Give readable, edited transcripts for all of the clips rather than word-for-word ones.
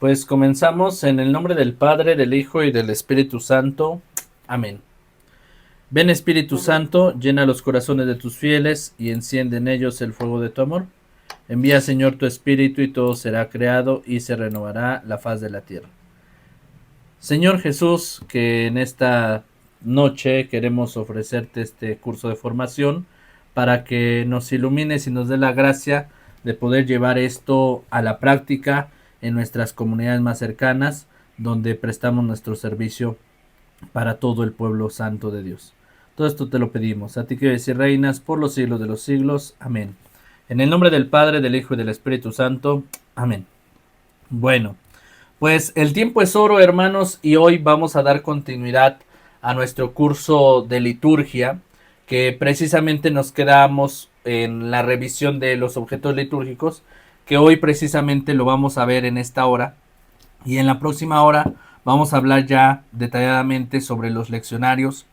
Pues comenzamos en el nombre del Padre, del Hijo y del Espíritu Santo. Amén. Ven Espíritu Santo, llena los corazones de tus fieles y enciende en ellos el fuego de tu amor. Envía Señor tu Espíritu y todo será creado y se renovará la faz de la tierra. Señor Jesús, que en esta noche queremos ofrecerte este curso de formación para que nos ilumines y nos dé la gracia de poder llevar esto a la práctica en nuestras comunidades más cercanas, donde prestamos nuestro servicio para todo el pueblo santo de Dios. Todo esto te lo pedimos, a ti que vives y reinas por los siglos de los siglos. Amén. En el nombre del Padre, del Hijo y del Espíritu Santo. Amén. Bueno, pues el tiempo es oro, hermanos, y hoy vamos a dar continuidad a nuestro curso de liturgia, que precisamente nos quedamos en la revisión de los objetos litúrgicos, que hoy precisamente lo vamos a ver en esta hora, y en la próxima hora vamos a hablar ya detalladamente sobre los leccionarios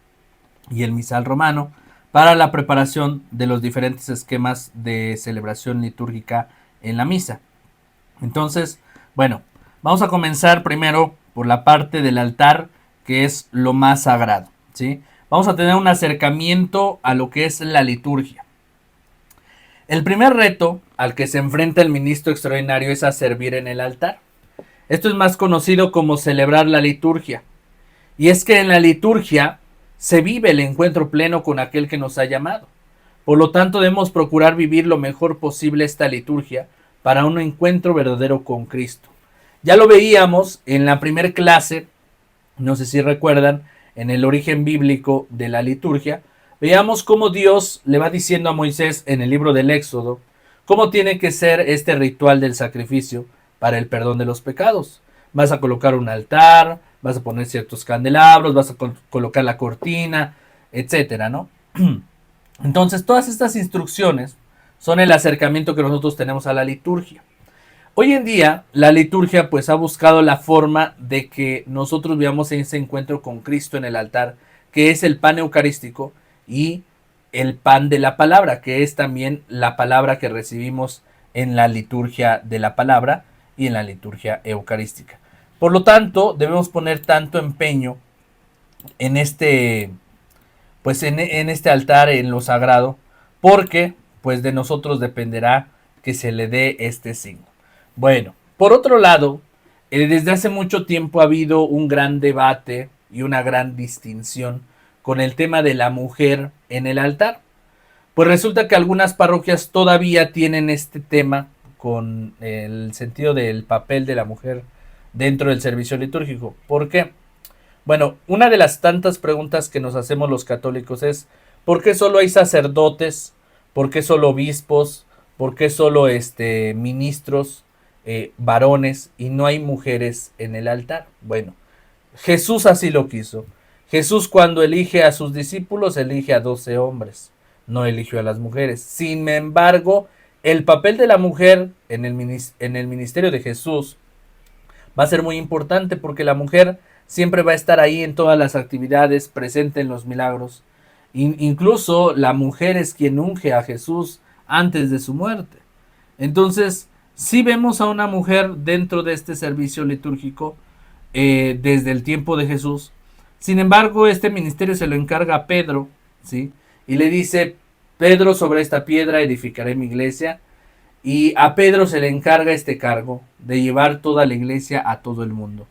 y el misal romano para la preparación de los diferentes esquemas de celebración litúrgica en la misa. Entonces, bueno, vamos a comenzar primero por la parte del altar, que es lo más sagrado, ¿sí? Vamos a tener un acercamiento a lo que es la liturgia. El primer reto al que se enfrenta el ministro extraordinario es a servir en el altar. Esto es más conocido como celebrar la liturgia. Y es que en la liturgia se vive el encuentro pleno con aquel que nos ha llamado. Por lo tanto, debemos procurar vivir lo mejor posible esta liturgia para un encuentro verdadero con Cristo. Ya lo veíamos en la primer clase, no sé si recuerdan, en el origen bíblico de la liturgia, veíamos cómo Dios le va diciendo a Moisés en el libro del Éxodo cómo tiene que ser este ritual del sacrificio para el perdón de los pecados. Vas a colocar un altar, vas a poner ciertos candelabros, vas a colocar la cortina, etcétera, ¿no? Entonces, todas estas instrucciones son el acercamiento que nosotros tenemos a la liturgia. Hoy en día, la liturgia pues ha buscado la forma de que nosotros veamos ese encuentro con Cristo en el altar, que es el pan eucarístico y el pan de la palabra, que es también la palabra que recibimos en la liturgia de la palabra y en la liturgia eucarística. Por lo tanto, debemos poner tanto empeño en este, pues en este altar, en lo sagrado, porque pues de nosotros dependerá que se le dé este signo. Bueno, por otro lado, desde hace mucho tiempo ha habido un gran debate y una gran distinción con el tema de la mujer en el altar. Pues resulta que algunas parroquias todavía tienen este tema con el sentido del papel de la mujer dentro del servicio litúrgico. ¿Por qué? Bueno, una de las tantas preguntas que nos hacemos los católicos es ¿por qué solo hay sacerdotes? ¿Por qué solo obispos? ¿Por qué solo ministros varones y no hay mujeres en el altar? Bueno, Jesús así lo quiso. Jesús cuando elige a sus discípulos elige a 12 hombres, no eligió a las mujeres. Sin embargo, el papel de la mujer en el ministerio de Jesús va a ser muy importante porque la mujer siempre va a estar ahí en todas las actividades, presente en los milagros. Incluso la mujer es quien unge a Jesús antes de su muerte. Entonces, sí vemos a una mujer dentro de este servicio litúrgico desde el tiempo de Jesús. Sin embargo, este ministerio se lo encarga a Pedro, ¿sí? Y le dice, Pedro, sobre esta piedra edificaré mi iglesia. Y a Pedro se le encarga este cargo de llevar toda la iglesia a todo el mundo.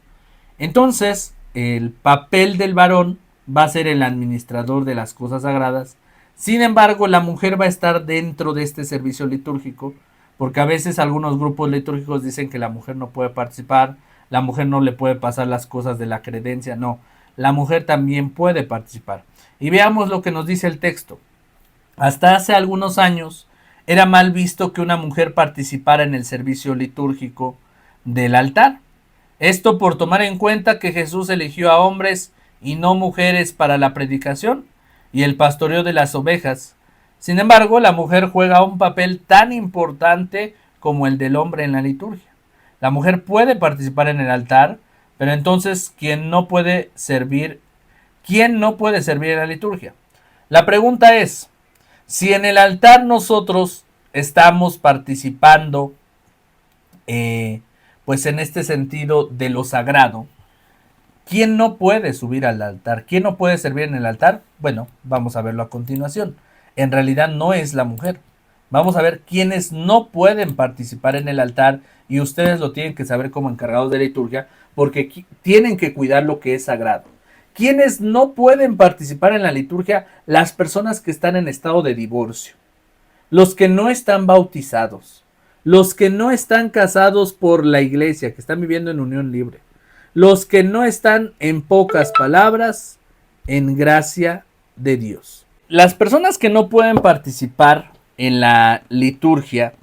Entonces, el papel del varón va a ser el administrador de las cosas sagradas. Sin embargo, la mujer va a estar dentro de este servicio litúrgico, porque a veces algunos grupos litúrgicos dicen que la mujer no puede participar, la mujer no le puede pasar las cosas de la credencia. No, la mujer también puede participar. Y veamos lo que nos dice el texto. Hasta hace algunos años era mal visto que una mujer participara en el servicio litúrgico del altar. Esto por tomar en cuenta que Jesús eligió a hombres y no mujeres para la predicación y el pastoreo de las ovejas. Sin embargo, la mujer juega un papel tan importante como el del hombre en la liturgia. La mujer puede participar en el altar, pero entonces ¿quién no puede servir en la liturgia? La pregunta es, si en el altar nosotros estamos participando pues en este sentido de lo sagrado, ¿quién no puede subir al altar? ¿Quién no puede servir en el altar? Bueno, vamos a verlo a continuación. En realidad no es la mujer. Vamos a ver quiénes no pueden participar en el altar y ustedes lo tienen que saber como encargados de liturgia porque tienen que cuidar lo que es sagrado. ¿Quiénes no pueden participar en la liturgia? Las personas que están en estado de divorcio, los que no están bautizados, los que no están casados por la iglesia, que están viviendo en unión libre, los que no están, en pocas palabras, en gracia de Dios. Las personas que no pueden participar en la liturgia,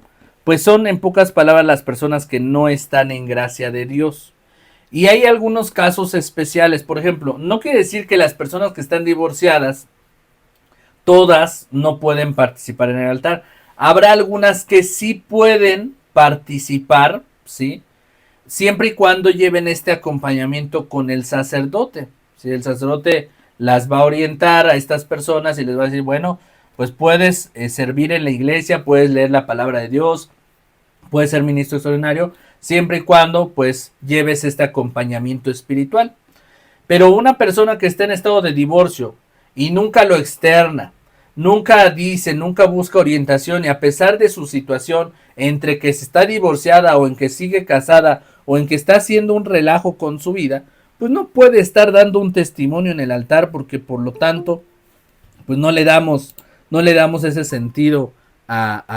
pues son en pocas palabras las personas que no están en gracia de Dios. Y hay algunos casos especiales, por ejemplo, no quiere decir que las personas que están divorciadas, todas no pueden participar en el altar. Habrá algunas que sí pueden participar, ¿sí? Siempre y cuando lleven este acompañamiento con el sacerdote. Si el sacerdote las va a orientar a estas personas y les va a decir, bueno, pues puedes servir en la iglesia, puedes leer la palabra de Dios, puedes ser ministro extraordinario, siempre y cuando pues lleves este acompañamiento espiritual. Pero una persona que está en estado de divorcio y nunca lo externa, nunca dice, nunca busca orientación y a pesar de su situación entre que se está divorciada o en que sigue casada o en que está haciendo un relajo con su vida, pues no puede estar dando un testimonio en el altar porque por lo tanto pues no le damos ese sentido a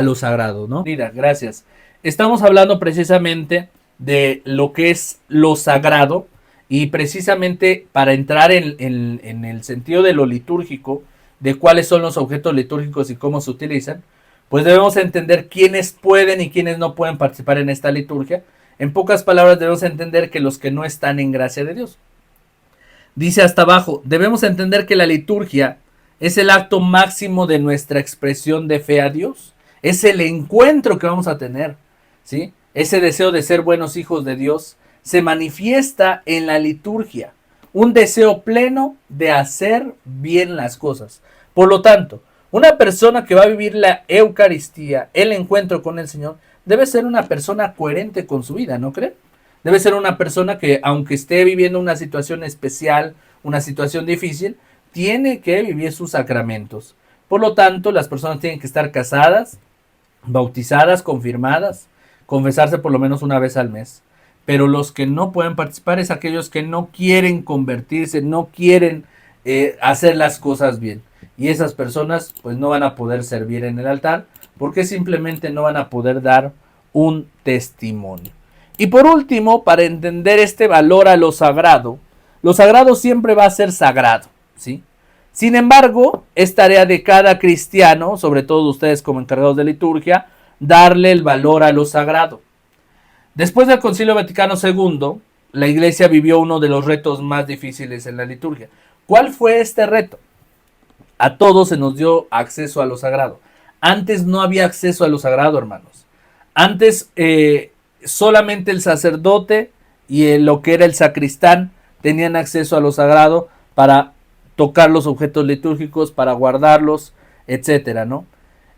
lo sagrado, ¿no? Mira, gracias. Estamos hablando precisamente de lo que es lo sagrado y precisamente para entrar en el sentido de lo litúrgico, de cuáles son los objetos litúrgicos y cómo se utilizan, pues debemos entender quiénes pueden y quiénes no pueden participar en esta liturgia. En pocas palabras debemos entender que los que no están en gracia de Dios. Dice hasta abajo, debemos entender que la liturgia es el acto máximo de nuestra expresión de fe a Dios. Es el encuentro que vamos a tener, ¿sí? Ese deseo de ser buenos hijos de Dios se manifiesta en la liturgia. Un deseo pleno de hacer bien las cosas. Por lo tanto, una persona que va a vivir la Eucaristía, el encuentro con el Señor, debe ser una persona coherente con su vida, ¿no creen? Debe ser una persona que, aunque esté viviendo una situación especial, una situación difícil, tiene que vivir sus sacramentos. Por lo tanto, las personas tienen que estar casadas, bautizadas, confirmadas, confesarse por lo menos una vez al mes. Pero los que no pueden participar es aquellos que no quieren convertirse, no quieren hacer las cosas bien. Y esas personas pues no van a poder servir en el altar porque simplemente no van a poder dar un testimonio. Y por último, para entender este valor a lo sagrado siempre va a ser sagrado, ¿sí? Sin embargo, es tarea de cada cristiano, sobre todo ustedes como encargados de liturgia, darle el valor a lo sagrado. Después del Concilio Vaticano II, la Iglesia vivió uno de los retos más difíciles en la liturgia. ¿Cuál fue este reto? A todos se nos dio acceso a lo sagrado. Antes no había acceso a lo sagrado, hermanos. Antes solamente el sacerdote y lo que era el sacristán tenían acceso a lo sagrado para tocar los objetos litúrgicos, para guardarlos, etcétera, ¿no?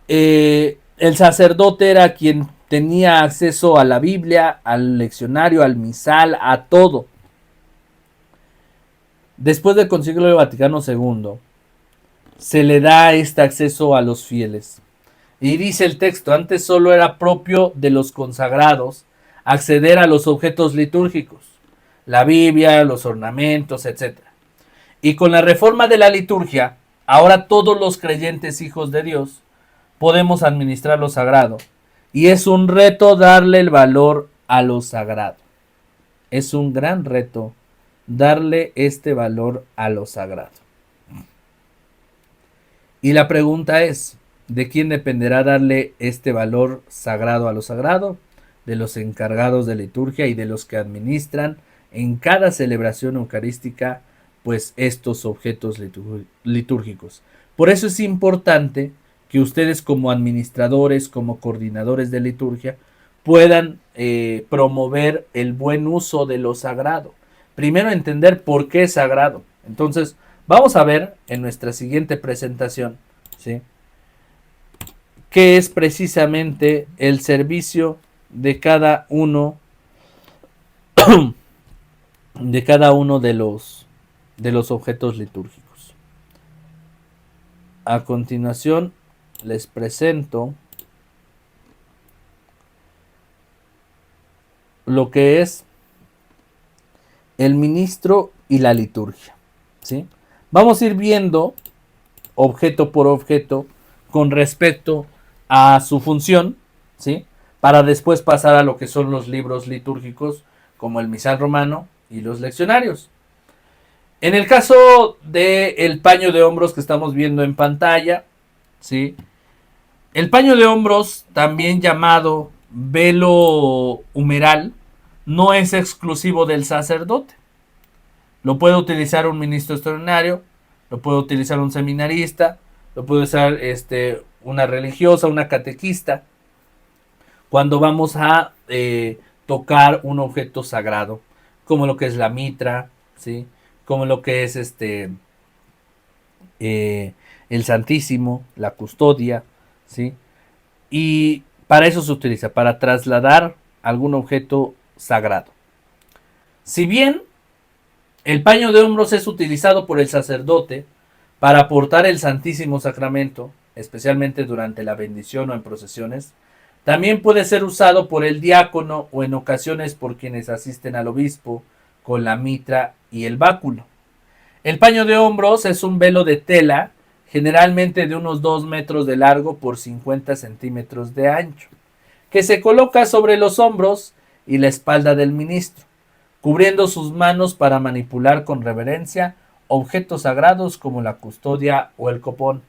El sacerdote era quien tenía acceso a la Biblia, al leccionario, al misal, a todo. Después del Concilio Vaticano II, se le da este acceso a los fieles. Y dice el texto, antes solo era propio de los consagrados acceder a los objetos litúrgicos, la Biblia, los ornamentos, etc. Y con la reforma de la liturgia, ahora todos los creyentes hijos de Dios podemos administrar lo sagrado. Y es un reto darle el valor a lo sagrado. Es un gran reto darle este valor a lo sagrado. Y la pregunta es, ¿de quién dependerá darle este valor sagrado a lo sagrado? De los encargados de liturgia y de los que administran en cada celebración eucarística pues estos objetos litúrgicos. Por eso es importante que ustedes como administradores, como coordinadores de liturgia, puedan promover el buen uso de lo sagrado. Primero entender por qué es sagrado. Entonces, vamos a ver en nuestra siguiente presentación, ¿sí?, qué es precisamente el servicio de cada uno de los objetos litúrgicos. A continuación les presento lo que es el ministro y la liturgia, ¿sí? Vamos a ir viendo objeto por objeto con respecto a su función, ¿sí? Para después pasar a lo que son los libros litúrgicos como el misal romano y los leccionarios. En el caso del paño de hombros que estamos viendo en pantalla, ¿sí? El paño de hombros, también llamado velo humeral, no es exclusivo del sacerdote. Lo puede utilizar un ministro extraordinario, lo puede utilizar un seminarista, lo puede usar una religiosa, una catequista, cuando vamos a tocar un objeto sagrado, como lo que es la mitra, ¿sí? Como lo que es el Santísimo, la custodia, ¿sí? Y para eso se utiliza, para trasladar algún objeto sagrado. Si bien el paño de hombros es utilizado por el sacerdote para portar el Santísimo Sacramento, especialmente durante la bendición o en procesiones, también puede ser usado por el diácono o en ocasiones por quienes asisten al obispo con la mitra y el báculo. El paño de hombros es un velo de tela, generalmente de unos 2 metros de largo por 50 centímetros de ancho, que se coloca sobre los hombros y la espalda del ministro, cubriendo sus manos para manipular con reverencia objetos sagrados como la custodia o el copón.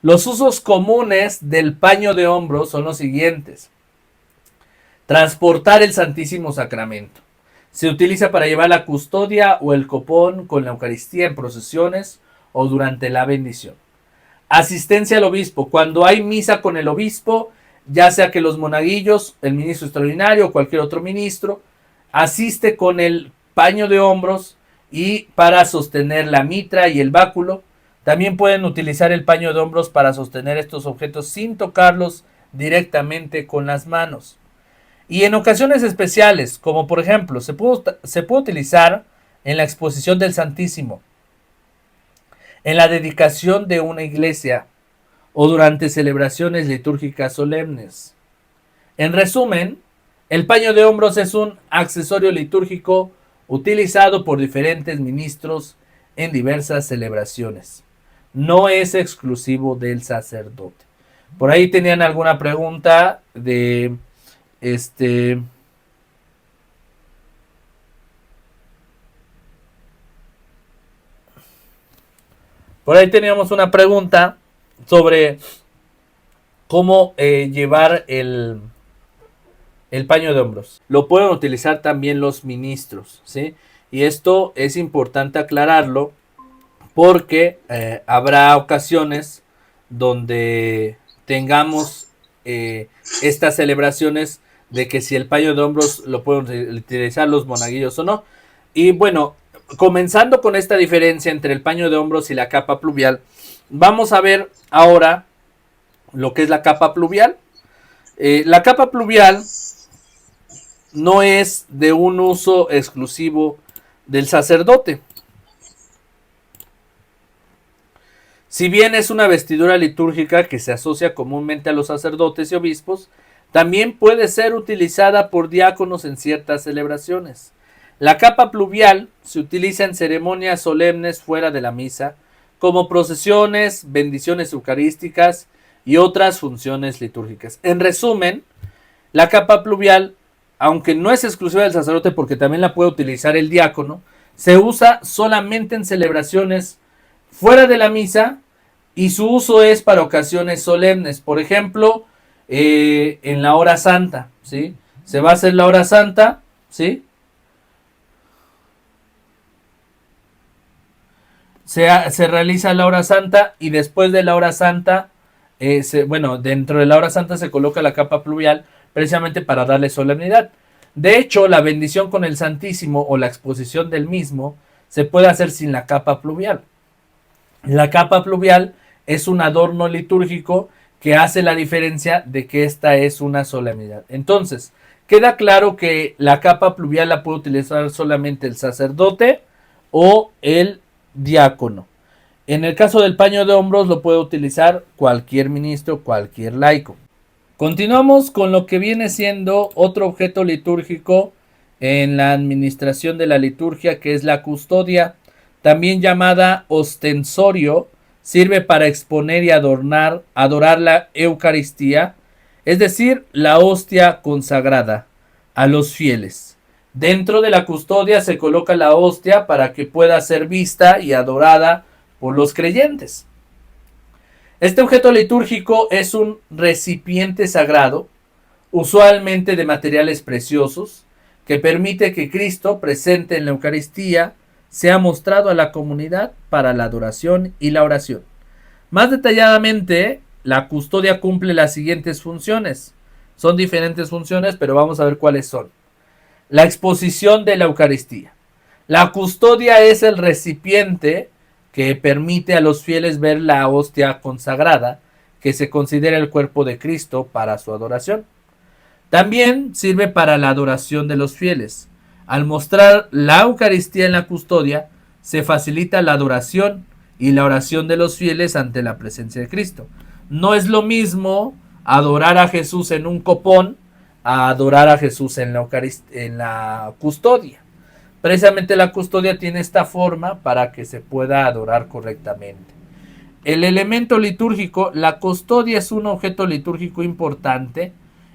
Los usos comunes del paño de hombros son los siguientes. Transportar el Santísimo Sacramento. Se utiliza para llevar la custodia o el copón con la Eucaristía en procesiones o durante la bendición. Asistencia al obispo. Cuando hay misa con el obispo, ya sea que los monaguillos, el ministro extraordinario o cualquier otro ministro, asiste con el paño de hombros y para sostener la mitra y el báculo. También pueden utilizar el paño de hombros para sostener estos objetos sin tocarlos directamente con las manos. Y en ocasiones especiales, como por ejemplo, se puede utilizar en la exposición del Santísimo, en la dedicación de una iglesia o durante celebraciones litúrgicas solemnes. En resumen, el paño de hombros es un accesorio litúrgico utilizado por diferentes ministros en diversas celebraciones. No es exclusivo del sacerdote. Por ahí tenían alguna pregunta de por ahí teníamos una pregunta sobre cómo llevar el paño de hombros. Lo pueden utilizar también los ministros, ¿sí? Y esto es importante aclararlo porque habrá ocasiones donde tengamos estas celebraciones de que si el paño de hombros lo pueden utilizar los monaguillos o no. Y bueno, comenzando con esta diferencia entre el paño de hombros y la capa pluvial, vamos a ver ahora lo que es la capa pluvial. La capa pluvial no es de un uso exclusivo del sacerdote. Si bien es una vestidura litúrgica que se asocia comúnmente a los sacerdotes y obispos, también puede ser utilizada por diáconos en ciertas celebraciones. La capa pluvial se utiliza en ceremonias solemnes fuera de la misa, como procesiones, bendiciones eucarísticas y otras funciones litúrgicas. En resumen, la capa pluvial, aunque no es exclusiva del sacerdote porque también la puede utilizar el diácono, se usa solamente en celebraciones fuera de la misa y su uso es para ocasiones solemnes. Por ejemplo, en la hora santa, ¿sí? Se va a hacer la hora santa, ¿sí? Se realiza la hora santa y después de la hora santa, dentro de la hora santa se coloca la capa pluvial precisamente para darle solemnidad. De hecho, la bendición con el Santísimo o la exposición del mismo se puede hacer sin la capa pluvial. La capa pluvial es un adorno litúrgico que hace la diferencia de que esta es una solemnidad. Entonces, queda claro que la capa pluvial la puede utilizar solamente el sacerdote o el diácono. En el caso del paño de hombros lo puede utilizar cualquier ministro, cualquier laico. Continuamos con lo que viene siendo otro objeto litúrgico en la administración de la liturgia, que es la custodia, también llamada ostensorio. Sirve para exponer y adorar la Eucaristía, es decir, la hostia consagrada a los fieles. Dentro de la custodia se coloca la hostia para que pueda ser vista y adorada por los creyentes. Este objeto litúrgico es un recipiente sagrado, usualmente de materiales preciosos, que permite que Cristo, presente en la Eucaristía, sea mostrado a la comunidad para la adoración y la oración. Más detalladamente, la custodia cumple las siguientes funciones. Son diferentes funciones, pero vamos a ver cuáles son. La exposición de la Eucaristía. La custodia es el recipiente que permite a los fieles ver la hostia consagrada, que se considera el cuerpo de Cristo para su adoración. También sirve para la adoración de los fieles. Al mostrar la Eucaristía en la custodia, se facilita la adoración y la oración de los fieles ante la presencia de Cristo. No es lo mismo adorar a Jesús en un copón a adorar a Jesús en la custodia. Precisamente la custodia tiene esta forma para que se pueda adorar correctamente. El elemento litúrgico, la custodia es un objeto litúrgico importante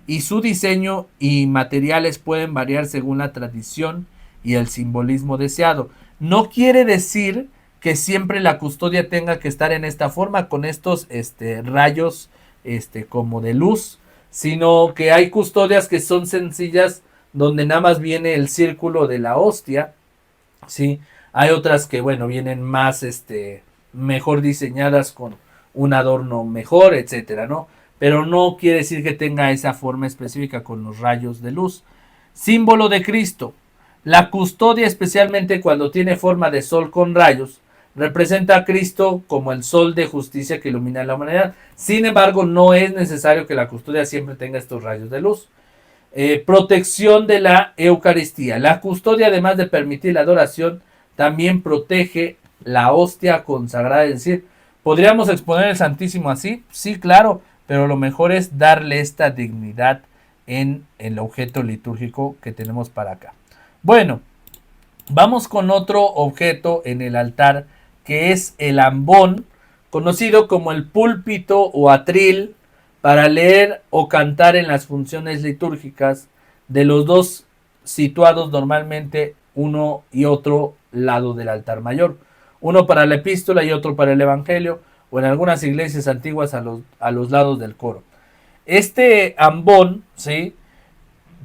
y su diseño y materiales pueden variar según la tradición y el simbolismo deseado. No quiere decir que siempre la custodia tenga que estar en esta forma, con estos rayos como de luz, sino que hay custodias que son sencillas, donde nada más viene el círculo de la hostia, ¿sí? Hay otras que, bueno, vienen más mejor diseñadas con un adorno mejor, etcétera, ¿no? Pero no quiere decir que tenga esa forma específica con los rayos de luz. Símbolo de Cristo. La custodia, especialmente cuando tiene forma de sol con rayos, representa a Cristo como el sol de justicia que ilumina a la humanidad. Sin embargo, no es necesario que la custodia siempre tenga estos rayos de luz. Protección de la Eucaristía. La custodia, además de permitir la adoración, también protege la hostia consagrada. Es decir, ¿podríamos exponer el Santísimo así? Sí, claro, pero lo mejor es darle esta dignidad en el objeto litúrgico que tenemos para acá. Bueno, vamos con otro objeto en el altar, que es el ambón, conocido como el púlpito o atril, para leer o cantar en las funciones litúrgicas de los dos situados normalmente uno y otro lado del altar mayor. Uno para la epístola y otro para el evangelio, o en algunas iglesias antiguas a los lados del coro. Este ambón, ¿sí?,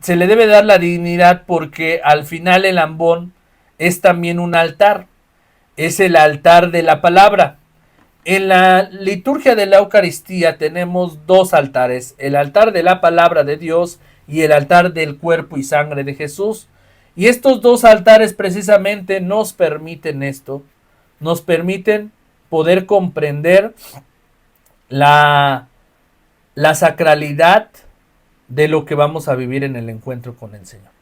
se le debe dar la dignidad porque al final el ambón es también un altar. Es el altar de la palabra. En la liturgia de la Eucaristía tenemos dos altares, el altar de la palabra de Dios y el altar del cuerpo y sangre de Jesús. Y estos dos altares precisamente nos permiten esto, nos permiten poder comprender la sacralidad de lo que vamos a vivir en el encuentro con el Señor.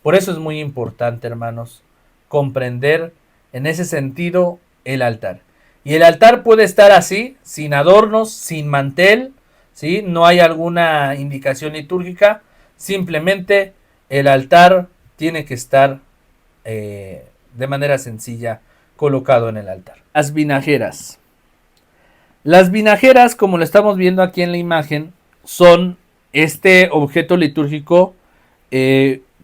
Por eso es muy importante, hermanos, comprender en ese sentido el altar. Y el altar puede estar así, sin adornos, sin mantel, ¿sí? No hay alguna indicación litúrgica, simplemente el altar tiene que estar de manera sencilla colocado en el altar. Las vinajeras. Las vinajeras, como lo estamos viendo aquí en la imagen, son este objeto litúrgico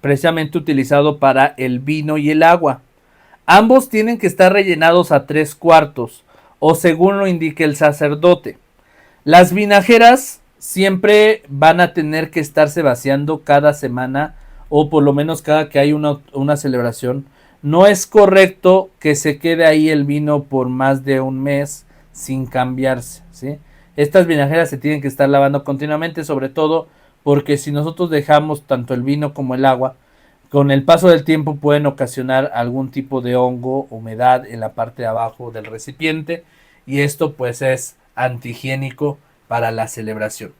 precisamente utilizado para el vino y el agua. Ambos tienen que estar rellenados a 3/4 o según lo indique el sacerdote. Las vinajeras siempre van a tener que estarse vaciando cada semana o por lo menos cada que hay una celebración. No es correcto que se quede ahí el vino por más de un mes sin cambiarse, ¿sí? Estas vinajeras se tienen que estar lavando continuamente, sobre todo porque si nosotros dejamos tanto el vino como el agua, con el paso del tiempo pueden ocasionar algún tipo de hongo, humedad en la parte de abajo del recipiente, y esto pues es antihigiénico para la celebración.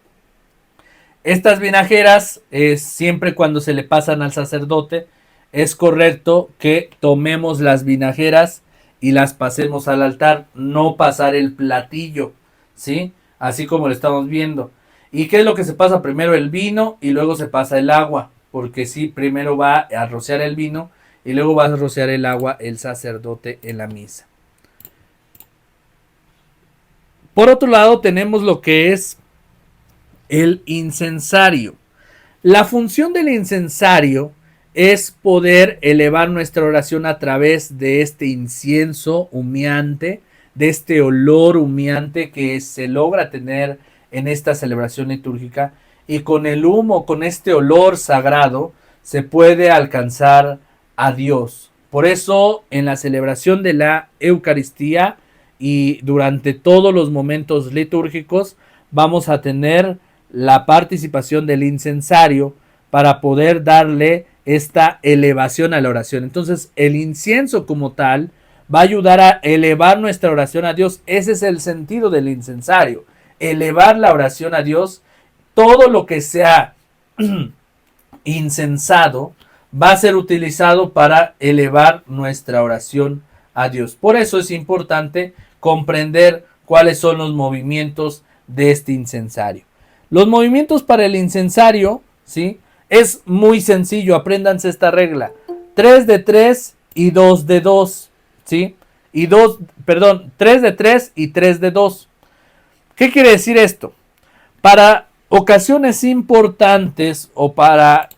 Estas vinajeras, siempre cuando se le pasan al sacerdote, es correcto que tomemos las vinajeras y las pasemos al altar, no pasar el platillo, ¿sí? Así como lo estamos viendo. ¿Y qué es lo que se pasa? Primero el vino y luego se pasa el agua, porque sí, primero va a rociar el vino y luego va a rociar el agua el sacerdote en la misa. Por otro lado tenemos lo que es el incensario. La función del incensario es poder elevar nuestra oración a través de este incienso humeante, de este olor humeante que se logra tener en esta celebración litúrgica, y con el humo, con este olor sagrado, se puede alcanzar a Dios. Por eso, en la celebración de la Eucaristía y durante todos los momentos litúrgicos, vamos a tener la participación del incensario para poder darle esta elevación a la oración. Entonces, el incienso como tal va a ayudar a elevar nuestra oración a Dios. Ese es el sentido del incensario, elevar la oración a Dios. Todo lo que sea incensado va a ser utilizado para elevar nuestra oración a Dios. Por eso es importante comprender cuáles son los movimientos de este incensario. Los movimientos para el incensario, ¿sí? Es muy sencillo, apréndanse esta regla. 3 de 3 y 2 de 2, ¿sí? 3 de 3 y 3 de 2. ¿Qué quiere decir esto? Para ocasiones importantes o para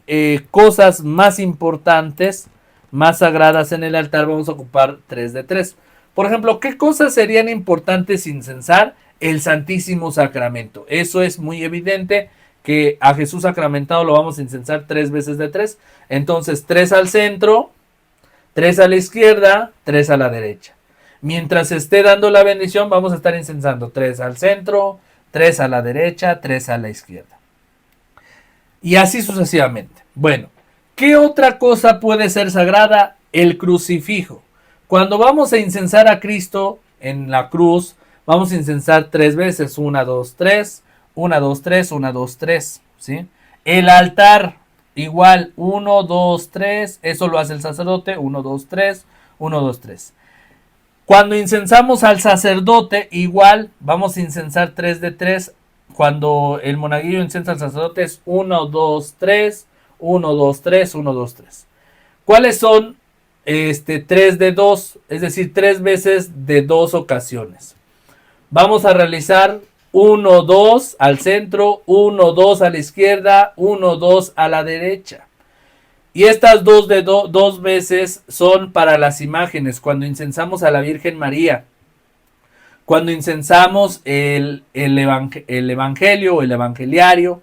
cosas más importantes, más sagradas en el altar, vamos a ocupar 3 de 3. Por ejemplo, ¿qué cosas serían importantes incensar? El Santísimo Sacramento. Eso es muy evidente, que a Jesús sacramentado lo vamos a incensar 3 veces de 3. Entonces 3 al centro, 3 a la izquierda, 3 a la derecha. Mientras esté dando la bendición, vamos a estar incensando 3 al centro, 3 a la derecha, 3 a la izquierda. Y así sucesivamente. Bueno, ¿qué otra cosa puede ser sagrada? El crucifijo. Cuando vamos a incensar a Cristo en la cruz, vamos a incensar 3 veces. 1, 2, 3. 1, 2, 3. 1, 2, 3. ¿Sí? El altar, igual. 1, 2, 3. Eso lo hace el sacerdote. 1, 2, 3. 1, 2, 3. Cuando incensamos al sacerdote, igual. Vamos a incensar 3 de 3. Cuando el monaguillo incensa al sacerdote es 1, 2, 3. 1, 2, 3. 1, 2, 3. ¿Cuáles son 3 de 2? Es decir, 3 veces de 2 ocasiones. Vamos a realizar 1, 2 al centro, 1, 2 a la izquierda, 1, 2 a la derecha. Y estas 2 veces son para las imágenes. Cuando incensamos a la Virgen María, cuando incensamos el evangelio o el evangeliario,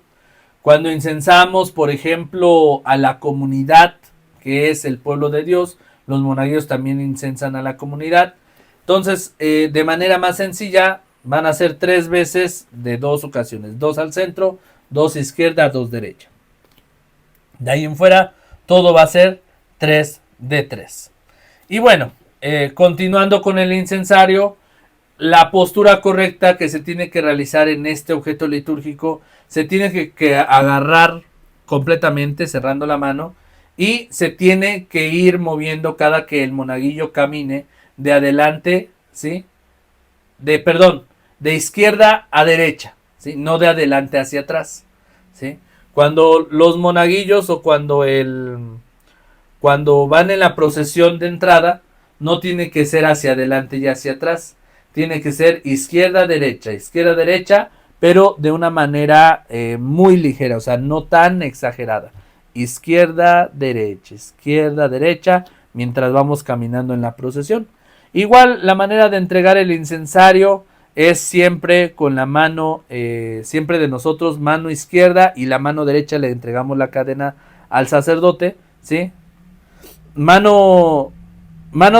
cuando incensamos, por ejemplo, a la comunidad, que es el pueblo de Dios, los monaguillos también incensan a la comunidad. Entonces, de manera más sencilla, van a ser 3 veces de 2 ocasiones. 2 al centro, 2 izquierda, 2 derecha. De ahí en fuera, todo va a ser 3 de 3. Y bueno, continuando con el incensario, la postura correcta que se tiene que realizar en este objeto litúrgico, se tiene que agarrar completamente, cerrando la mano, y se tiene que ir moviendo cada que el monaguillo camine de adelante, ¿sí? De izquierda a derecha, ¿sí? No de adelante hacia atrás, ¿sí? Cuando los monaguillos o cuando van en la procesión de entrada, no tiene que ser hacia adelante y hacia atrás, tiene que ser izquierda, derecha, pero de una manera muy ligera, o sea, no tan exagerada. Izquierda, derecha, mientras vamos caminando en la procesión. Igual la manera de entregar el incensario es siempre con la mano, siempre de nosotros, mano izquierda, y la mano derecha le entregamos la cadena al sacerdote, ¿sí? Mano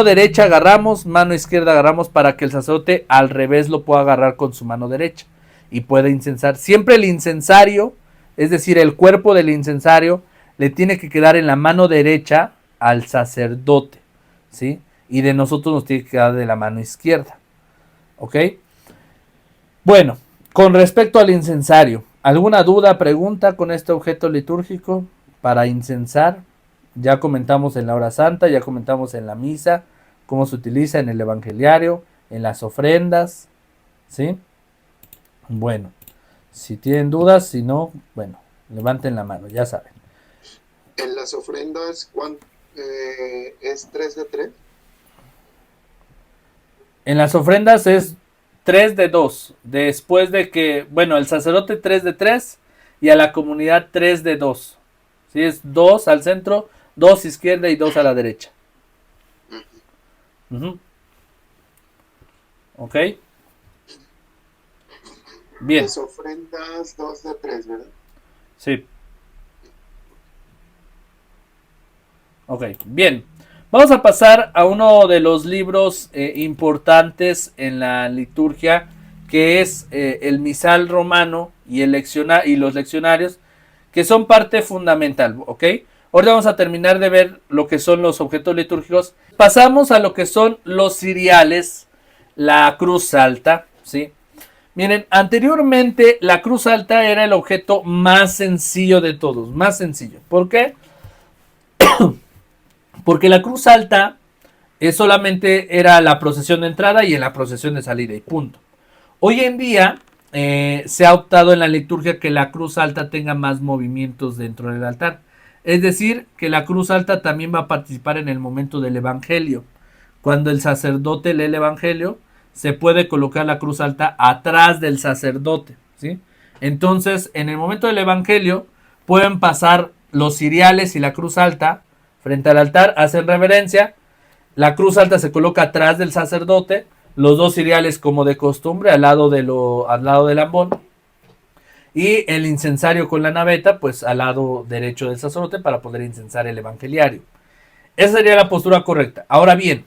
derecha agarramos, mano izquierda agarramos, para que el sacerdote al revés lo pueda agarrar con su mano derecha y pueda incensar. Siempre el incensario, es decir, el cuerpo del incensario, le tiene que quedar en la mano derecha al sacerdote, ¿sí? Y de nosotros nos tiene que quedar de la mano izquierda, ¿ok? Bueno, Con respecto al incensario, ¿alguna duda, pregunta con este objeto litúrgico para incensar? Ya comentamos en la hora santa, ya comentamos en la misa, cómo se utiliza en el evangeliario, en las ofrendas, ¿sí? Bueno, si tienen dudas, si no, bueno, levanten la mano, ya saben. En las ofrendas, ¿es 3 de 3? En las ofrendas es 3 de 2. Después de que, bueno, el sacerdote 3 de 3 y a la comunidad 3 de 2. ¿Sí? Es 2 al centro, 2 izquierda y 2 a la derecha. ¿Ok? Bien. Las ofrendas 2 de 3, ¿verdad? Sí. Ok, bien. Vamos a pasar a uno de los libros importantes en la liturgia, que es el misal romano y los leccionarios, que son parte fundamental, ¿ok? Ahora vamos a terminar de ver lo que son los objetos litúrgicos. Pasamos a lo que son los ciriales, la cruz alta, ¿sí? Miren, anteriormente la cruz alta era el objeto más sencillo de todos, más sencillo. ¿Por qué? Porque la cruz alta solamente era la procesión de entrada y en la procesión de salida y punto. Hoy en día se ha optado en la liturgia que la cruz alta tenga más movimientos dentro del altar. Es decir, que la cruz alta también va a participar en el momento del evangelio. Cuando el sacerdote lee el evangelio, se puede colocar la cruz alta atrás del sacerdote, ¿sí? Entonces, en el momento del evangelio, pueden pasar los ciriales y la cruz alta frente al altar, hacen reverencia, la cruz alta se coloca atrás del sacerdote, los dos ciriales como de costumbre al lado del ambón, y el incensario con la naveta pues al lado derecho del sacerdote para poder incensar el evangeliario. Esa sería la postura correcta. Ahora bien,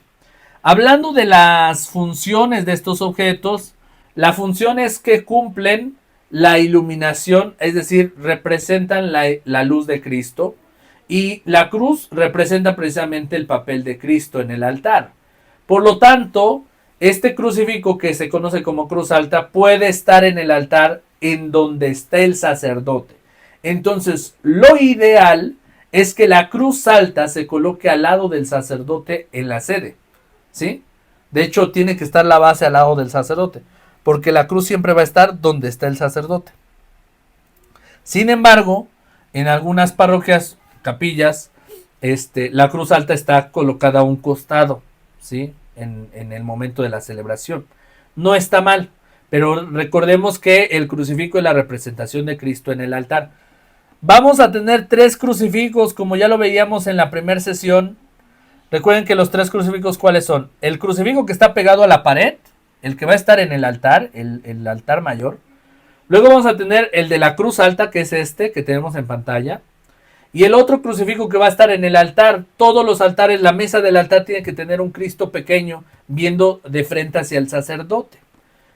hablando de las funciones de estos objetos, la función es que cumplen la iluminación, es decir, representan la luz de Cristo, y la cruz representa precisamente el papel de Cristo en el altar. Por lo tanto, este crucifijo que se conoce como cruz alta puede estar en el altar en donde esté el sacerdote. Entonces, lo ideal es que la cruz alta se coloque al lado del sacerdote en la sede, ¿sí? De hecho, tiene que estar la base al lado del sacerdote, porque la cruz siempre va a estar donde está el sacerdote. Sin embargo, en algunas parroquias, capillas, la cruz alta está colocada a un costado, ¿sí? En el momento de la celebración. No está mal, pero recordemos que el crucifijo es la representación de Cristo en el altar. Vamos a tener 3 crucifijos, como ya lo veíamos en la primera sesión. Recuerden que los 3 crucifijos, ¿cuáles son? El crucifijo que está pegado a la pared, el que va a estar en el altar, el altar mayor. Luego vamos a tener el de la cruz alta, que es este que tenemos en pantalla. Y el otro crucifijo que va a estar en el altar. Todos los altares, la mesa del altar tiene que tener un Cristo pequeño viendo de frente hacia el sacerdote.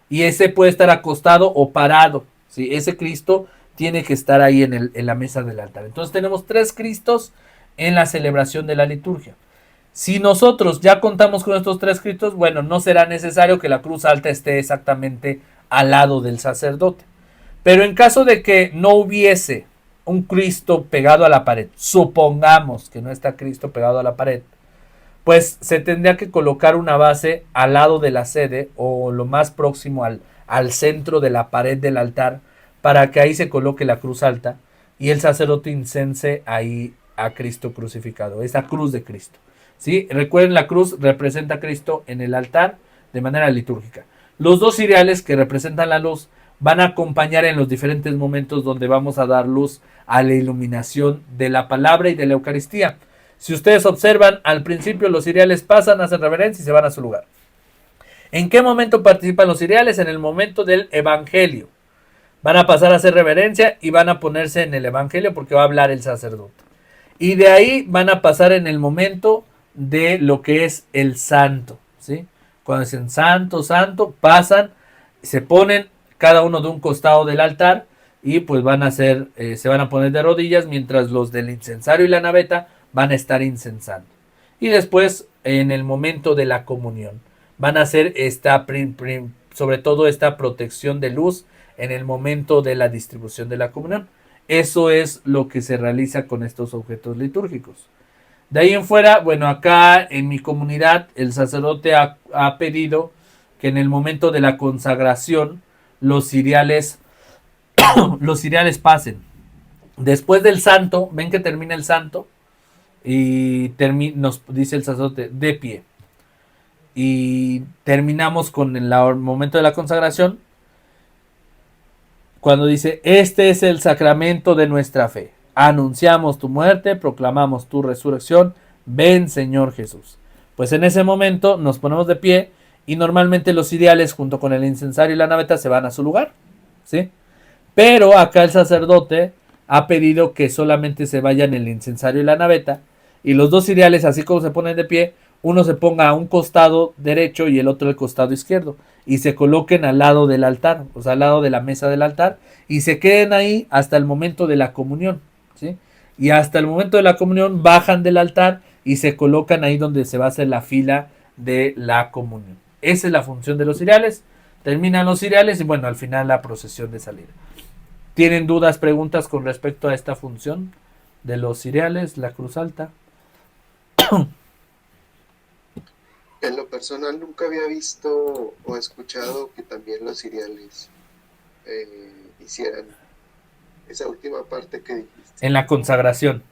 Y ese puede estar acostado o parado, ¿sí? Ese Cristo tiene que estar ahí en la mesa del altar. Entonces tenemos 3 Cristos en la celebración de la liturgia. Si nosotros ya contamos con estos 3 Cristos, bueno, no será necesario que la cruz alta esté exactamente al lado del sacerdote. Pero en caso de que no hubiese un Cristo pegado a la pared, supongamos que no está Cristo pegado a la pared, pues se tendría que colocar una base al lado de la sede o lo más próximo al centro de la pared del altar para que ahí se coloque la cruz alta y el sacerdote incense ahí a Cristo crucificado, esa cruz de Cristo. ¿Sí? Recuerden, la cruz representa a Cristo en el altar de manera litúrgica. Los 2 ciriales que representan la luz van a acompañar en los diferentes momentos donde vamos a dar luz a la iluminación de la palabra y de la Eucaristía. Si ustedes observan, al principio los ciriales pasan, hacen reverencia y se van a su lugar. ¿En qué momento participan los ciriales? En el momento del evangelio. Van a pasar a hacer reverencia y van a ponerse en el evangelio porque va a hablar el sacerdote. Y de ahí van a pasar en el momento de lo que es el santo, ¿sí? Cuando dicen santo, santo, pasan, se ponen cada uno de un costado del altar y pues van a hacer, se van a poner de rodillas mientras los del incensario y la naveta van a estar incensando. Y después, en el momento de la comunión, van a hacer sobre todo esta protección de luz en el momento de la distribución de la comunión. Eso es lo que se realiza con estos objetos litúrgicos. De ahí en fuera, bueno, acá en mi comunidad el sacerdote ha pedido que en el momento de la consagración los ciriales pasen. Después del santo, ven que termina el santo y nos dice el sacerdote de pie. Y terminamos con el momento de la consagración cuando dice: este es el sacramento de nuestra fe. Anunciamos tu muerte, proclamamos tu resurrección. Ven, Señor Jesús. Pues en ese momento nos ponemos de pie y normalmente los ciriales junto con el incensario y la naveta se van a su lugar, ¿sí? Pero acá el sacerdote ha pedido que solamente se vayan el incensario y la naveta, y los dos ciriales, así como se ponen de pie, uno se ponga a un costado derecho y el otro al costado izquierdo, y se coloquen al lado del altar, o sea, al lado de la mesa del altar, y se queden ahí hasta el momento de la comunión, ¿sí? Y hasta el momento de la comunión bajan del altar y se colocan ahí donde se va a hacer la fila de la comunión. Esa es la función de los ciriales. Terminan los ciriales y bueno, al final la procesión de salida. ¿Tienen dudas, preguntas con respecto a esta función de los ciriales, la cruz alta? En lo personal nunca había visto o escuchado que también los ciriales hicieran esa última parte que dijiste. En la consagración,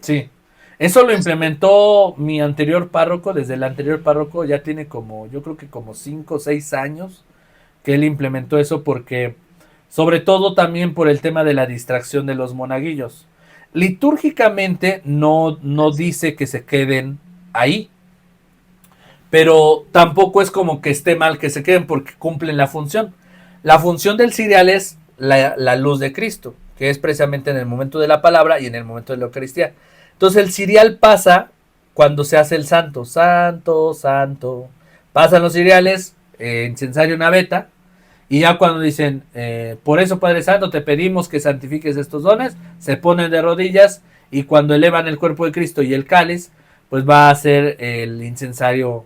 sí. Eso lo implementó mi anterior párroco. Desde el anterior párroco ya tiene yo creo que como 5 o 6 años que él implementó eso, porque sobre todo también por el tema de la distracción de los monaguillos. Litúrgicamente no dice que se queden ahí, pero tampoco es como que esté mal que se queden porque cumplen la función. La función del cirial es la luz de Cristo, que es precisamente en el momento de la palabra y en el momento de la Eucaristía. Entonces el cirial pasa cuando se hace el santo, santo, santo. Pasan los ciriales, incensario, naveta, y ya cuando dicen, por eso Padre Santo te pedimos que santifiques estos dones, se ponen de rodillas y cuando elevan el cuerpo de Cristo y el cáliz, pues va a hacer el incensario,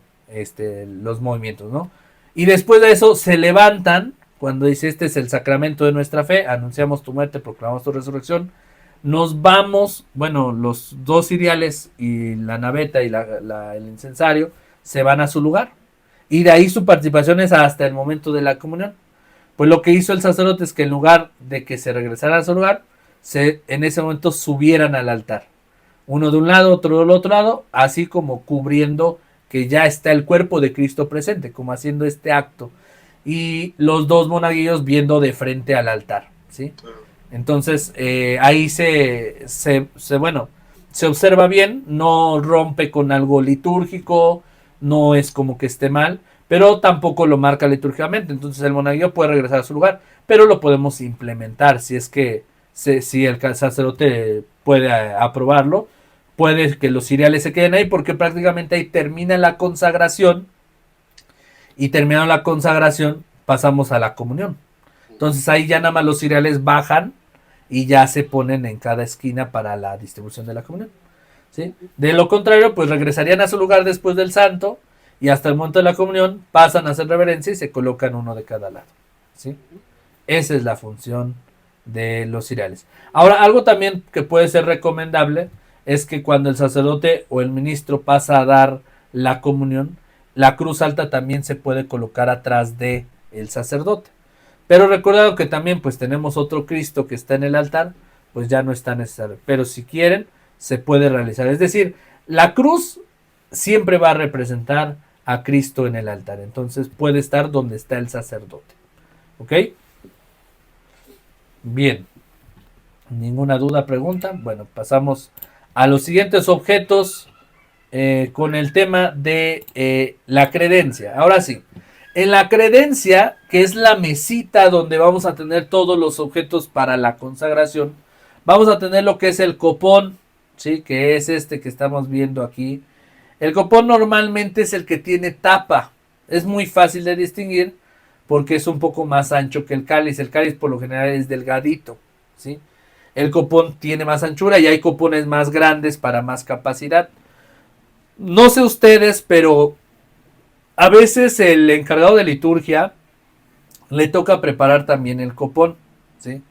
los movimientos, ¿no? Y después de eso se levantan, cuando dice: este es el sacramento de nuestra fe, anunciamos tu muerte, proclamamos tu resurrección. Nos vamos, bueno, los dos ciriales y la naveta y el incensario se van a su lugar. Y de ahí su participación es hasta el momento de la comunión. Pues lo que hizo el sacerdote es que en lugar de que se regresaran a su lugar, en ese momento subieran al altar. Uno de un lado, otro del otro lado, así como cubriendo que ya está el cuerpo de Cristo presente, como haciendo este acto. Y los dos monaguillos viendo de frente al altar, ¿sí? Entonces ahí se observa bien, no rompe con algo litúrgico, no es como que esté mal, pero tampoco lo marca litúrgicamente. Entonces el monaguillo puede regresar a su lugar, pero lo podemos implementar si es que si el sacerdote puede aprobarlo. Puede que los ciriales se queden ahí porque prácticamente ahí termina la consagración, y terminando la consagración pasamos a la comunión. Entonces ahí ya nada más los ciriales bajan y ya se ponen en cada esquina para la distribución de la comunión, ¿sí? De lo contrario, pues regresarían a su lugar después del santo y hasta el momento de la comunión pasan a hacer reverencia y se colocan uno de cada lado, ¿sí? Esa es la función de los ciriales. Ahora, algo también que puede ser recomendable es que cuando el sacerdote o el ministro pasa a dar la comunión, la cruz alta también se puede colocar atrás de el sacerdote. Pero recordado que también pues tenemos otro Cristo que está en el altar, pues ya no está necesario. Pero si quieren, se puede realizar. Es decir, la cruz siempre va a representar a Cristo en el altar. Entonces puede estar donde está el sacerdote. ¿Ok? Bien. ¿Ninguna duda, pregunta? Bueno, pasamos a los siguientes objetos con el tema de la credencia. Ahora sí. En la credencia, que es la mesita donde vamos a tener todos los objetos para la consagración, vamos a tener lo que es el copón, ¿sí? Que es este que estamos viendo aquí. El copón normalmente es el que tiene tapa. Es muy fácil de distinguir porque es un poco más ancho que el cáliz. El cáliz por lo general es delgadito, ¿sí? El copón tiene más anchura y hay copones más grandes para más capacidad. No sé ustedes, pero a veces el encargado de liturgia le toca preparar también el copón, ¿sí?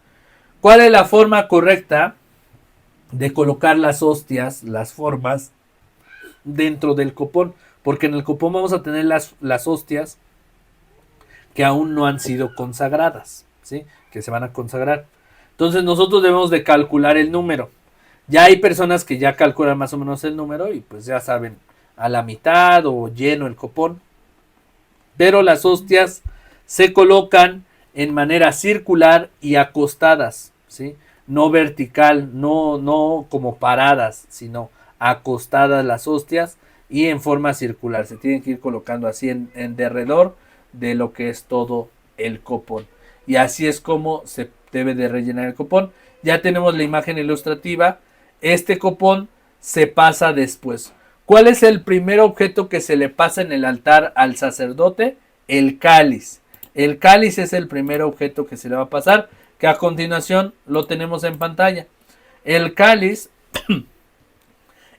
¿Cuál es la forma correcta de colocar las hostias, las formas, dentro del copón? Porque en el copón vamos a tener las hostias que aún no han sido consagradas, ¿sí? Que se van a consagrar. Entonces nosotros debemos de calcular el número. Ya hay personas que ya calculan más o menos el número y pues ya saben, a la mitad o lleno el copón. Pero las hostias se colocan en manera circular y acostadas, ¿sí? No vertical, no como paradas, sino acostadas las hostias y en forma circular. Se tienen que ir colocando así en derredor de lo que es todo el copón. Y así es como se debe de rellenar el copón. Ya tenemos la imagen ilustrativa. Este copón se pasa después. ¿Cuál es el primer objeto que se le pasa en el altar al sacerdote? El cáliz. El cáliz es el primer objeto que se le va a pasar, que a continuación lo tenemos en pantalla. El cáliz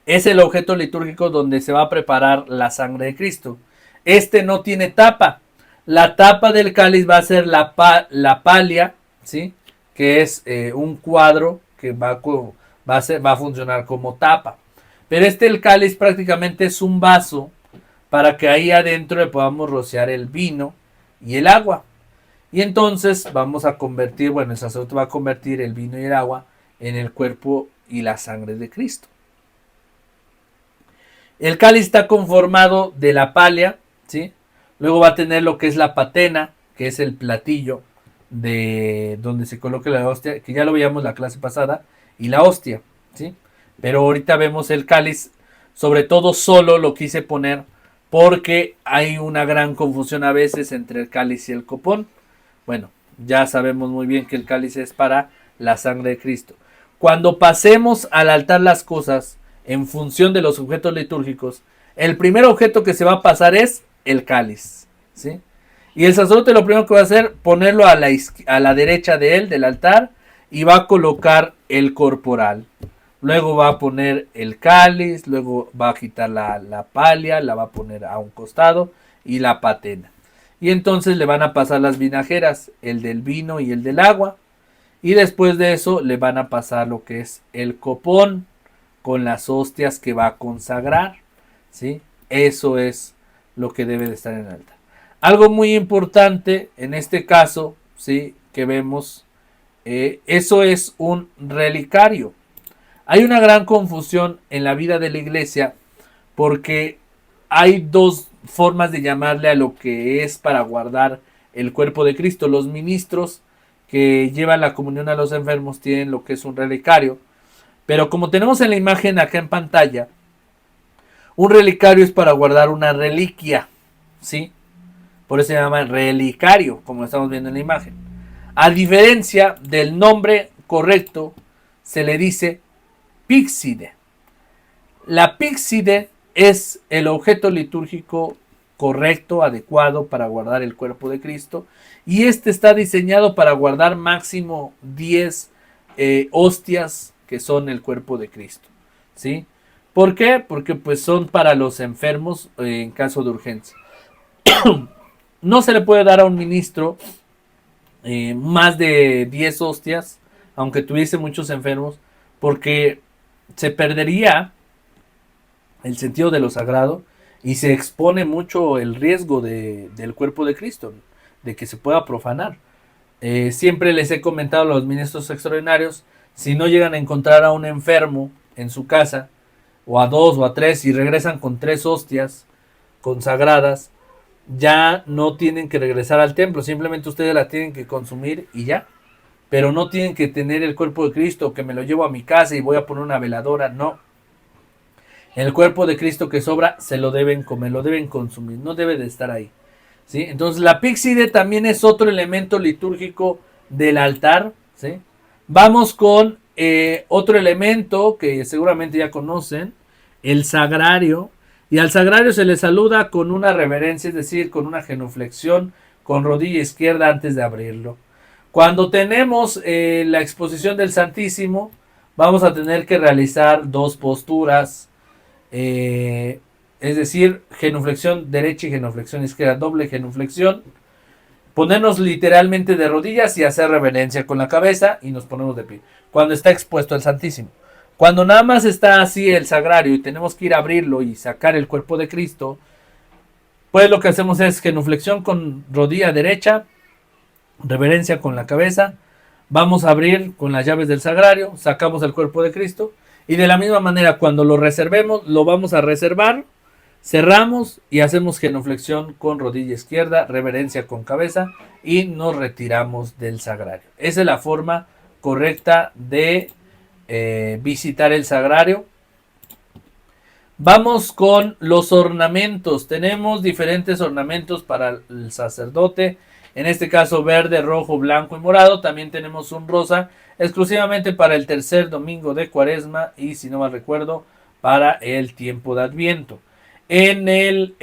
es el objeto litúrgico donde se va a preparar la sangre de Cristo. Este no tiene tapa. La tapa del cáliz va a ser la palia, ¿sí? Que es un cuadro que va a funcionar como tapa. Pero el cáliz prácticamente es un vaso para que ahí adentro le podamos rociar el vino y el agua. Y entonces vamos a convertir, bueno, el sacerdote va a convertir el vino y el agua en el cuerpo y la sangre de Cristo. El cáliz está conformado de la palia, ¿sí? Luego va a tener lo que es la patena, que es el platillo de donde se coloca la hostia, que ya lo veíamos la clase pasada, y la hostia, ¿sí? Pero ahorita vemos el cáliz, sobre todo solo lo quise poner porque hay una gran confusión a veces entre el cáliz y el copón. Bueno, ya sabemos muy bien que el cáliz es para la sangre de Cristo. Cuando pasemos al altar las cosas en función de los objetos litúrgicos, el primer objeto que se va a pasar es el cáliz, ¿sí? Y el sacerdote lo primero que va a hacer, ponerlo a la derecha de él, del altar, y va a colocar el corporal. Luego va a poner el cáliz, luego va a quitar la palia, la va a poner a un costado y la patena. Y entonces le van a pasar las vinajeras, el del vino y el del agua. Y después de eso le van a pasar lo que es el copón con las hostias que va a consagrar, ¿sí? Eso es lo que debe de estar en el altar. Algo muy importante en este caso, ¿sí? Que vemos, eso es un relicario. Hay una gran confusión en la vida de la iglesia porque hay dos formas de llamarle a lo que es para guardar el cuerpo de Cristo. Los ministros que llevan la comunión a los enfermos tienen lo que es un relicario, pero como tenemos en la imagen acá en pantalla, un relicario es para guardar una reliquia, ¿sí? Por eso se llama relicario, como lo estamos viendo en la imagen. A diferencia del nombre correcto, se le dice píxide. La píxide es el objeto litúrgico correcto, adecuado para guardar el cuerpo de Cristo, y este está diseñado para guardar máximo 10 hostias que son el cuerpo de Cristo, ¿sí? ¿Por qué? Porque pues son para los enfermos en caso de urgencia. No se le puede dar a un ministro más de 10 hostias, aunque tuviese muchos enfermos, porque se perdería el sentido de lo sagrado y se expone mucho el riesgo del cuerpo de Cristo, de que se pueda profanar. Siempre les he comentado a los ministros extraordinarios, si no llegan a encontrar a un enfermo en su casa, o a 2 o a 3, y regresan con 3 hostias consagradas, ya no tienen que regresar al templo, simplemente ustedes la tienen que consumir y ya. Pero no tienen que tener el cuerpo de Cristo, que me lo llevo a mi casa y voy a poner una veladora, no. El cuerpo de Cristo que sobra se lo deben comer, lo deben consumir, no debe de estar ahí, ¿sí? Entonces la píxide también es otro elemento litúrgico del altar, ¿sí? Vamos con otro elemento que seguramente ya conocen, el sagrario. Y al sagrario se le saluda con una reverencia, es decir, con una genuflexión, con rodilla izquierda antes de abrirlo. Cuando tenemos la exposición del Santísimo, vamos a tener que realizar dos posturas, es decir, genuflexión derecha y genuflexión izquierda, doble genuflexión. ponernos literalmente de rodillas y hacer reverencia con la cabeza y nos ponemos de pie. Cuando está expuesto el Santísimo. Cuando nada más está así el sagrario y tenemos que ir a abrirlo y sacar el cuerpo de Cristo, pues lo que hacemos es genuflexión con rodilla derecha, reverencia con la cabeza, vamos a abrir con las llaves del sagrario, sacamos el cuerpo de Cristo y de la misma manera cuando lo reservemos, lo vamos a reservar, cerramos y hacemos genuflexión con rodilla izquierda, reverencia con cabeza y nos retiramos del sagrario. Esa es la forma correcta de visitar el sagrario. Vamos con los ornamentos. Tenemos diferentes ornamentos para el sacerdote. En este caso verde, rojo, blanco y morado. También tenemos un rosa exclusivamente para el tercer domingo de Cuaresma y, si no mal recuerdo, para el tiempo de Adviento. En el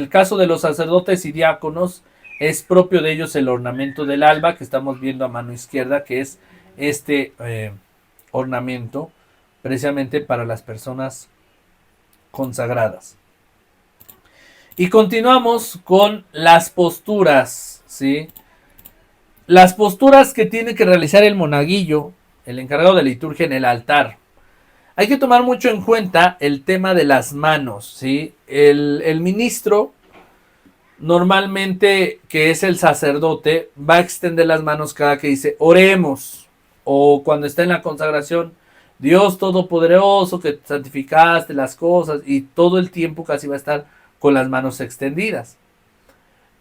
caso de los sacerdotes y diáconos, es propio de ellos el ornamento del alba que estamos viendo a mano izquierda, que es este ornamento precisamente para las personas consagradas. Y continuamos con las posturas, ¿sí? Las posturas que tiene que realizar el monaguillo, el encargado de liturgia en el altar. Hay que tomar mucho en cuenta el tema de las manos, ¿sí? El ministro, normalmente, que es el sacerdote, va a extender las manos cada que dice oremos, o cuando está en la consagración, Dios Todopoderoso, que santificaste las cosas, y todo el tiempo casi va a estar con las manos extendidas.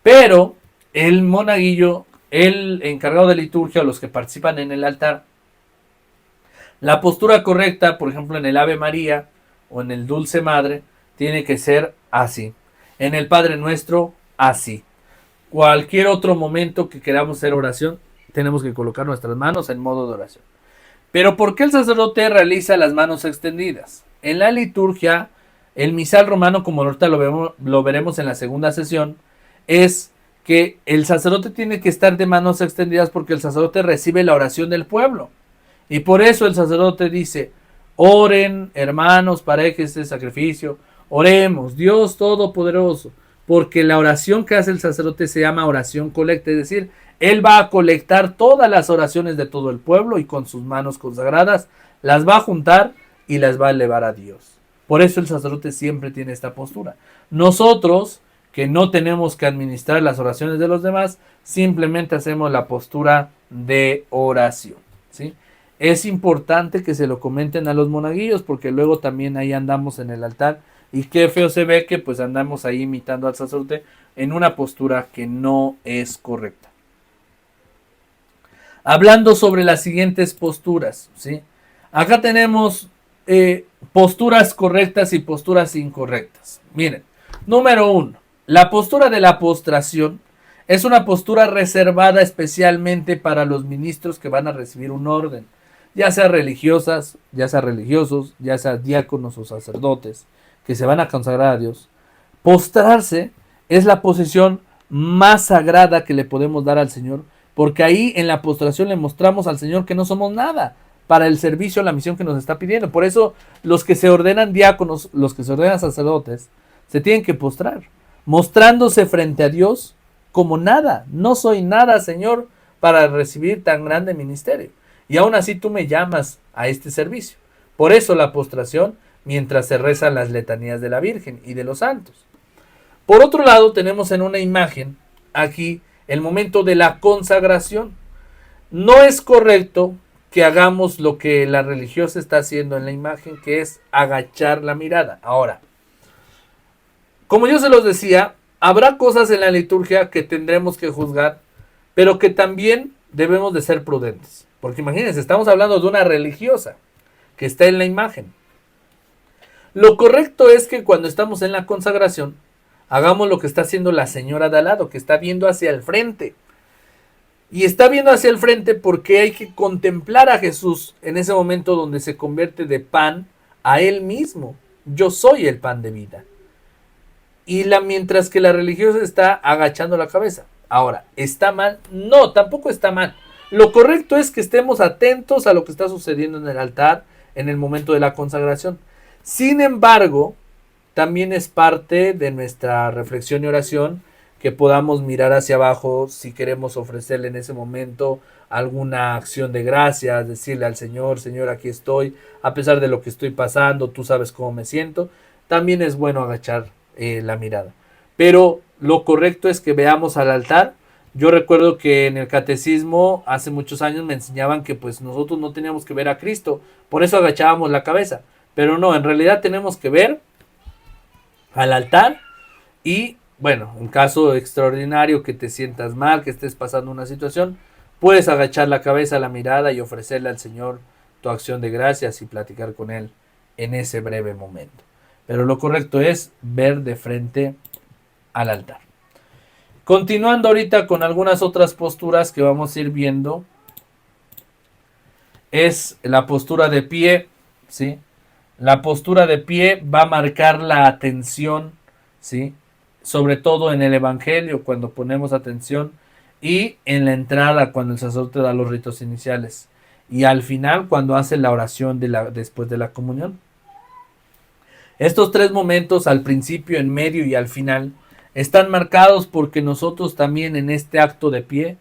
Pero el monaguillo, el encargado de liturgia, o los que participan en el altar, la postura correcta, por ejemplo en el Ave María o en el Dulce Madre, tiene que ser así. En el Padre Nuestro, así. Cualquier otro momento que queramos hacer oración, tenemos que colocar nuestras manos en modo de oración. Pero ¿por qué el sacerdote realiza las manos extendidas? En la liturgia, el misal romano, como ahorita lo veremos en la segunda sesión, es que el sacerdote tiene que estar de manos extendidas porque el sacerdote recibe la oración del pueblo. Y por eso el sacerdote dice, oren hermanos para este sacrificio, oremos, Dios Todopoderoso, porque la oración que hace el sacerdote se llama oración colecta, es decir, él va a colectar todas las oraciones de todo el pueblo y con sus manos consagradas las va a juntar y las va a elevar a Dios. Por eso el sacerdote siempre tiene esta postura. Nosotros, que no tenemos que administrar las oraciones de los demás, simplemente hacemos la postura de oración, ¿sí? Es importante que se lo comenten a los monaguillos porque luego también ahí andamos en el altar y qué feo se ve que pues andamos ahí imitando al sacerdote en una postura que no es correcta. Hablando sobre las siguientes posturas, ¿sí? Acá tenemos posturas correctas y posturas incorrectas. Miren, número 1, la postura de la postración es una postura reservada especialmente para los ministros que van a recibir un orden, ya sea religiosas, ya sea religiosos, ya sea diáconos o sacerdotes, que se van a consagrar a Dios. Postrarse es la posición más sagrada que le podemos dar al Señor, porque ahí en la postración le mostramos al Señor que no somos nada para el servicio, la misión que nos está pidiendo. Por eso los que se ordenan diáconos, los que se ordenan sacerdotes, se tienen que postrar, mostrándose frente a Dios como nada. No soy nada, Señor, para recibir tan grande ministerio. Y aún así tú me llamas a este servicio. Por eso la postración, mientras se rezan las letanías de la Virgen y de los santos. Por otro lado, tenemos en una imagen aquí el momento de la consagración. No es correcto que hagamos lo que la religiosa está haciendo en la imagen, que es agachar la mirada. Ahora, como yo se los decía, habrá cosas en la liturgia que tendremos que juzgar, pero que también debemos de ser prudentes. Porque imagínense, estamos hablando de una religiosa que está en la imagen. Lo correcto es que cuando estamos en la consagración, hagamos lo que está haciendo la señora de al lado, que está viendo hacia el frente. Y está viendo hacia el frente porque hay que contemplar a Jesús en ese momento donde se convierte de pan a Él mismo. Yo soy el pan de vida. Y mientras que la religiosa está agachando la cabeza. Ahora, ¿está mal? No, tampoco está mal. Lo correcto es que estemos atentos a lo que está sucediendo en el altar en el momento de la consagración. Sin embargo, también es parte de nuestra reflexión y oración que podamos mirar hacia abajo si queremos ofrecerle en ese momento alguna acción de gracias, decirle al Señor, Señor, aquí estoy, a pesar de lo que estoy pasando, tú sabes cómo me siento. También es bueno agachar la mirada. Pero lo correcto es que veamos al altar. Yo recuerdo que en el catecismo hace muchos años me enseñaban que pues nosotros no teníamos que ver a Cristo, por eso agachábamos la cabeza. Pero no, en realidad tenemos que ver al altar y bueno, en caso extraordinario que te sientas mal, que estés pasando una situación, puedes agachar la cabeza, la mirada y ofrecerle al Señor tu acción de gracias y platicar con Él en ese breve momento. Pero lo correcto es ver de frente al altar. Continuando ahorita con algunas otras posturas que vamos a ir viendo, es la postura de pie, ¿sí? La postura de pie va a marcar la atención, ¿sí? Sobre todo en el Evangelio, cuando ponemos atención, y en la entrada, cuando el sacerdote da los ritos iniciales, y al final, cuando hace la oración después de la comunión. Estos tres momentos, al principio, en medio y al final, están marcados porque nosotros también en este acto de pie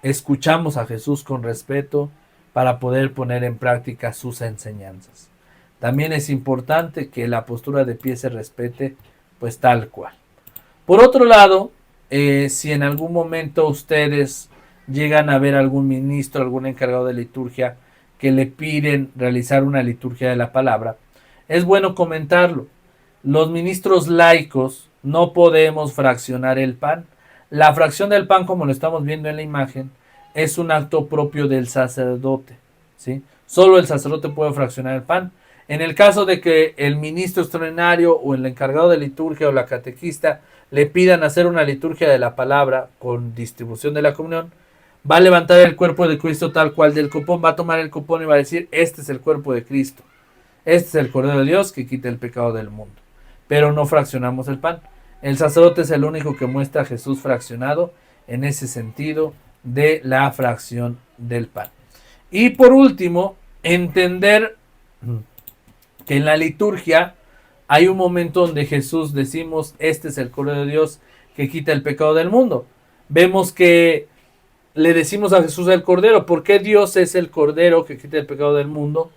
escuchamos a Jesús con respeto para poder poner en práctica sus enseñanzas. También es importante que la postura de pie se respete pues tal cual. Por otro lado, si en algún momento ustedes llegan a ver algún ministro, algún encargado de liturgia que le piden realizar una liturgia de la palabra, es bueno comentarlo. Los ministros laicos no podemos fraccionar el pan. La fracción del pan, como lo estamos viendo en la imagen, es un acto propio del sacerdote, ¿sí? Solo el sacerdote puede fraccionar el pan. En el caso de que el ministro extraordinario o el encargado de liturgia o la catequista le pidan hacer una liturgia de la palabra con distribución de la comunión, va a levantar el cuerpo de Cristo tal cual del copón, va a tomar el copón y va a decir, este es el cuerpo de Cristo, este es el Cordero de Dios que quita el pecado del mundo. Pero no fraccionamos el pan. El sacerdote es el único que muestra a Jesús fraccionado en ese sentido de la fracción del pan. Y por último, entender que en la liturgia hay un momento donde Jesús decimos, este es el Cordero de Dios que quita el pecado del mundo. Vemos que le decimos a Jesús el Cordero. ¿Por qué Dios es el Cordero que quita el pecado del mundo?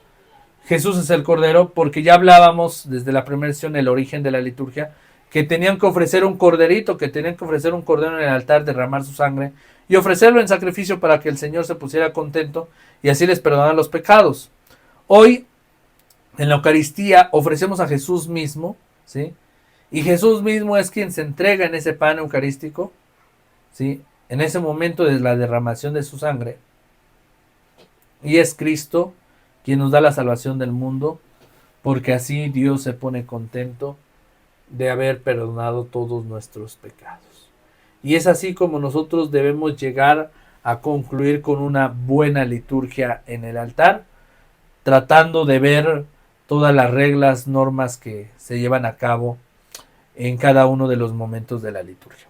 Jesús es el Cordero porque ya hablábamos desde la primera sesión, el origen de la liturgia, que tenían que ofrecer un corderito, que tenían que ofrecer un cordero en el altar, derramar su sangre y ofrecerlo en sacrificio para que el Señor se pusiera contento y así les perdonara los pecados. Hoy, en la Eucaristía, ofrecemos a Jesús mismo, ¿sí? Y Jesús mismo es quien se entrega en ese pan eucarístico, ¿sí? En ese momento de la derramación de su sangre. Y es Cristo quien nos da la salvación del mundo, porque así Dios se pone contento de haber perdonado todos nuestros pecados. Y es así como nosotros debemos llegar a concluir con una buena liturgia en el altar, tratando de ver todas las reglas, normas que se llevan a cabo en cada uno de los momentos de la liturgia.